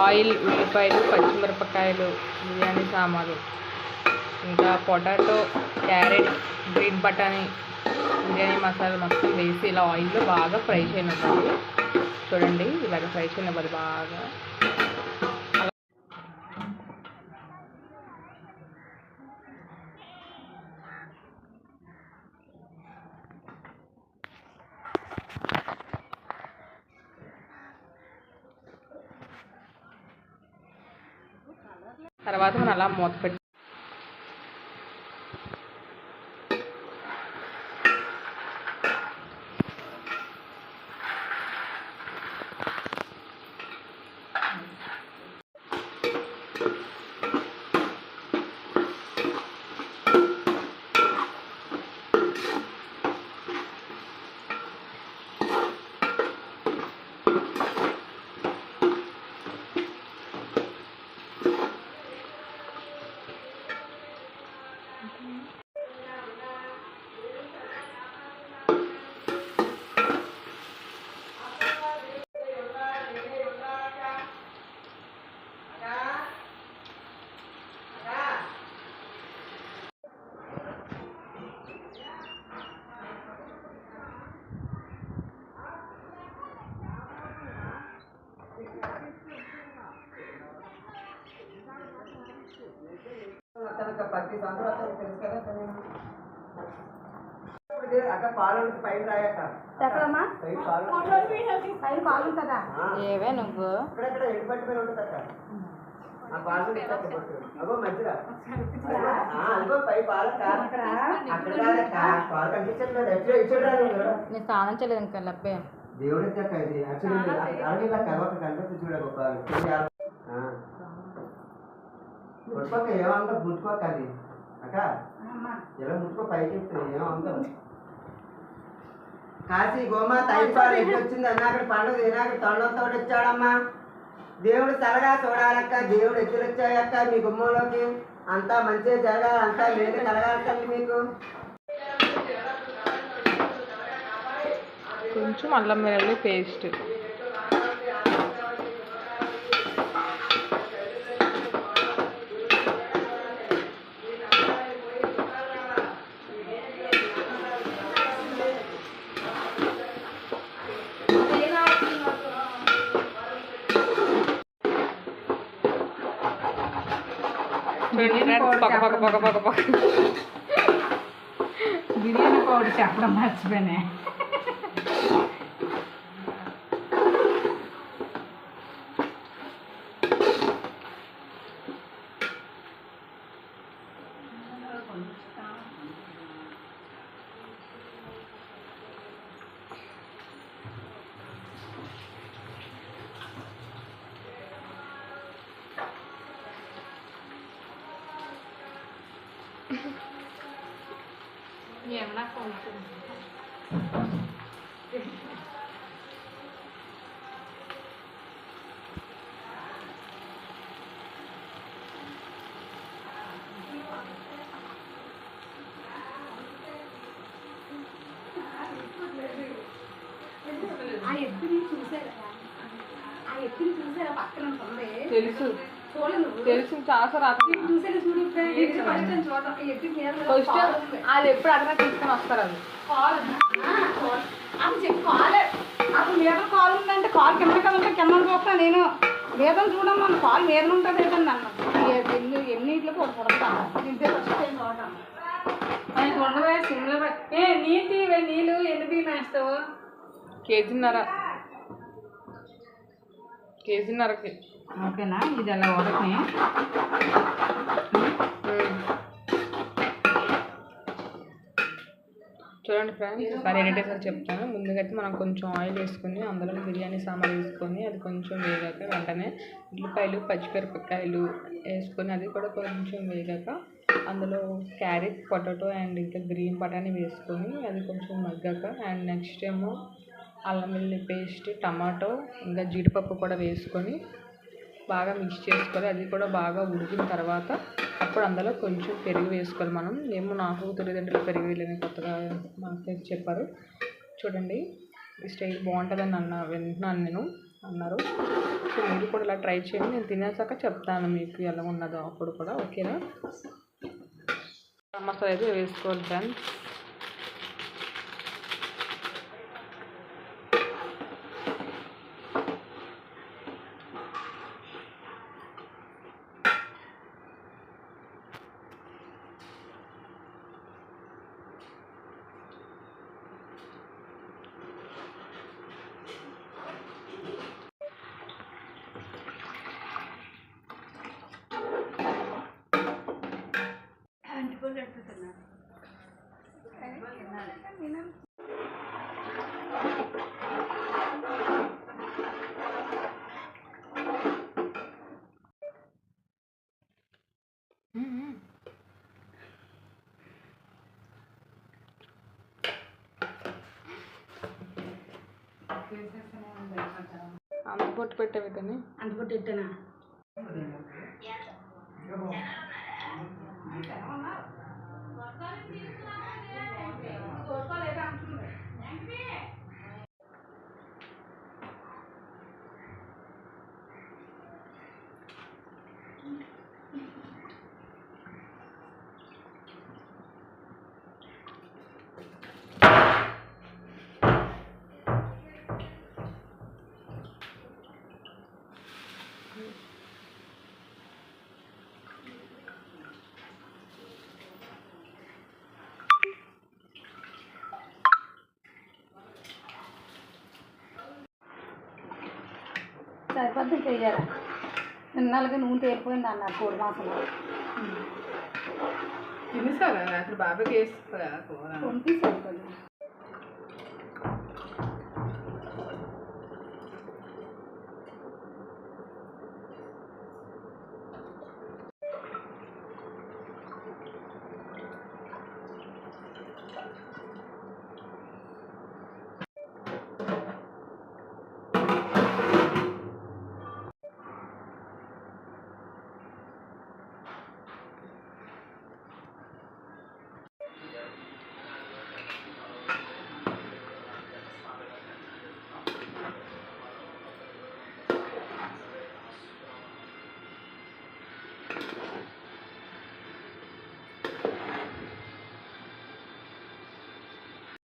Oil, ఉల్లిపాయలు, పచ్చిమిరపకాయలు, బిర్యానీ సామాన్లు, ఇంకా పొటాటో, క్యారెట్, గ్రీన్ బటానీ, బిర్యానీ మసాలా మొత్తం వేసి ఇలా ఆయిల్లో బాగా ఫ్రై చేయనివ్వాలి. చూడండి ఇలాగ ఫ్రై చేయనివ్వాలి బాగా. తర్వాత మనం అలా మూత పెట్టి ప్రతి సంవత్సరం తెలుసు కదా అక్క పాలు పైన రాయక పాలు ఉంటుందా ఏవే నువ్వు ఇక్కడెక్కడ ఎడిపట్టి పైన ఉంటుంది అక్క ఆ పాలు అగో మధ్యలో అదిగో పై పాలక్క అక్కడ కాదక్క పాలు కనిపించట్లేదు ఎక్కడ ఇచ్చాడు నేను స్నానం చేయలేదు ఇంకా లబ్బే దేవుడి అక్క ఇది అరవై కలవక కనిపిస్తుంది చూడ పాలు ముట్టుకోక ఏమంతా ముట్టుకోక అది అక్క ఎలా ముట్టుకో పైకి ఏమంతా కాశీ గోమాత ఐదు పాలు ఎప్పుడు వచ్చింది అన్న అక్కడ పండుగ అక్కడ తొండంతో వచ్చాడమ్మా దేవుడు సరగా చూడాలక్క దేవుడు ఎత్తులు వచ్చాయక్క మీ గుమ్మంలోకి అంతా మంచిగా జరగాలి అంతా మేలు కలగాలి మీకు కొంచెం అల్లం వెల్లుల్లి పేస్ట్ బిర్యానీ పౌడర్ చెప్పడం మర్చిపోయినా ఏమన్నా కొంచెం ఆ ఎత్తుని చూసారా పక్కన ఉంటుంది తెలుసు తెలుసు చాలా అది ఎప్పుడు అక్కడ తీసుకొని వస్తారు అది అప్పుడు మీద కాల్ ఉందంటే కాల్ కింద కదా ఉంటే కింద చూస్తా నేను వేదం చూడమ్మా కాల్ మీద ఉంటుంది ఏదండి అన్న ఎన్నింటికి ఒక పుడతాను చూడవే సిమ్లో నీళ్ళు ఎన్ని బియ్యం వేస్తావు కేజీన్నరకి ఓకేనా ఇది అలా ఉడకని చూడండి ఫ్రెండ్స్ ఒకసారి ఎడిట్ సార్ చెప్తాను. ముందుగా అయితే మనం కొంచెం ఆయిల్ వేసుకొని అందులో బిర్యానీ సామాన్ వేసుకొని అది కొంచెం వేగాక వెంటనే ఉల్లిపాయలు పచ్చిమిరపకాయలు వేసుకొని అది కూడా కొంచెం వేగాక అందులో క్యారెట్ పొటాటో అండ్ ఇంకా గ్రీన్ బటానీ వేసుకొని అది కొంచెం మగ్గాక అండ్ నెక్స్ట్ ఏమో అల్లం వెల్లుల్లి పేస్ట్ టమాటో ఇంకా జీడిపప్పు కూడా వేసుకొని బాగా మిక్స్ చేసుకోవాలి. అది కూడా బాగా ఉడికిన తర్వాత అప్పుడు అందులో కొంచెం పెరుగు వేసుకోవాలి. మనం ఏమో నాకు తల్లిదండ్రులు పెరుగు వేయలేని కొత్తగా మాకు చెప్పారు. చూడండి ఈ స్టైల్ బాగుంటుందని వింటున్నాను నేను. అన్నారు. సో మీరు కూడా ఇలా ట్రై చేయండి. నేను తినేసాక చెప్తాను మీకు ఎలా ఉన్నదో అప్పుడు కూడా. ఓకేనా? మసాలా అయితే వేసుకోవాలి ఫ్రెండ్స్. అంత పొట్టు పెట్టేవి కానీ అంత పొట్టు పెట్టానా? సరిపోద్ది ఇంకా వేయాలి. నిన్నలుగా నూనె తేలిపోయింది అన్నారు కోడి మాసంలో. తినేసారా అక్కడ బాబాకి వేసుకోరా కూర? పంపి సరిపోయింది.